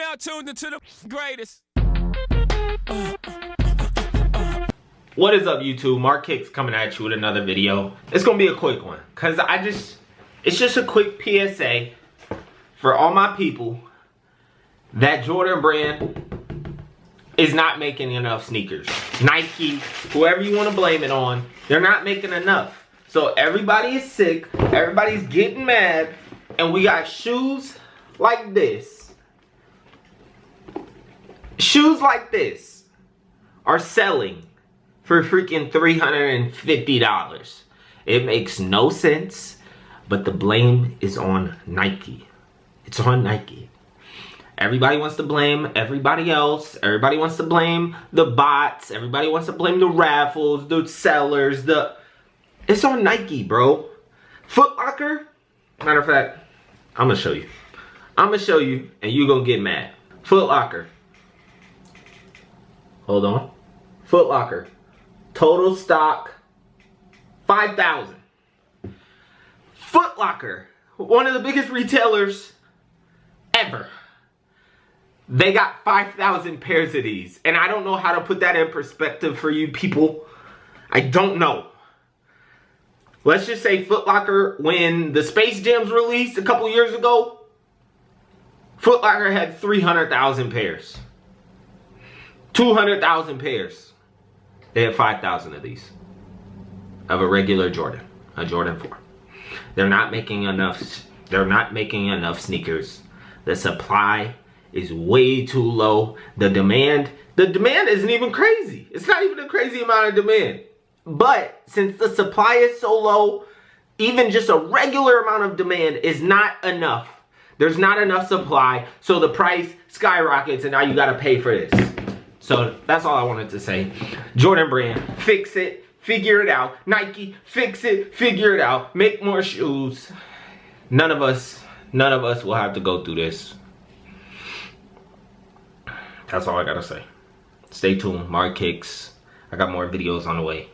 now tuned into the greatest. What is up, YouTube? Mark Kicks coming at you with another video. It's gonna be a quick one, cause it's just a quick PSA for all my people that Jordan Brand is not making enough sneakers. Nike, whoever you want to blame it on, they're not making enough. So everybody is sick, everybody's getting mad, and we got shoes like this. Shoes like this are selling for freaking $350. It makes no sense, but the blame is on Nike. It's on Nike. Everybody wants to blame everybody else. Everybody wants to blame the bots. Everybody wants to blame the raffles, the sellers, It's on Nike, bro. Foot Locker, matter of fact, I'm gonna show you. I'm gonna show you, and you gonna get mad. Foot Locker. Hold on. Foot Locker. Total stock, 5,000. Foot Locker, one of the biggest retailers ever. They got 5,000 pairs of these. And I don't know how to put that in perspective for you people. I don't know. Let's just say Foot Locker, when the Space Jams released a couple years ago, Foot Locker had 300,000 pairs. 200,000 pairs. They had 5,000 of these. Of a regular Jordan. A Jordan 4. They're not making enough. They're not making enough sneakers. The supply is way too low. The demand isn't even crazy. It's not even a crazy amount of demand. But since the supply is so low, even just a regular amount of demand is not enough. There's not enough supply, so the price skyrockets and now you gotta pay for this. So that's all I wanted to say. Jordan Brand, fix it, figure it out. Nike, fix it, figure it out. Make more shoes. None of us will have to go through this. That's all I gotta say. Stay tuned. Mark Kicks. I got more videos on the way.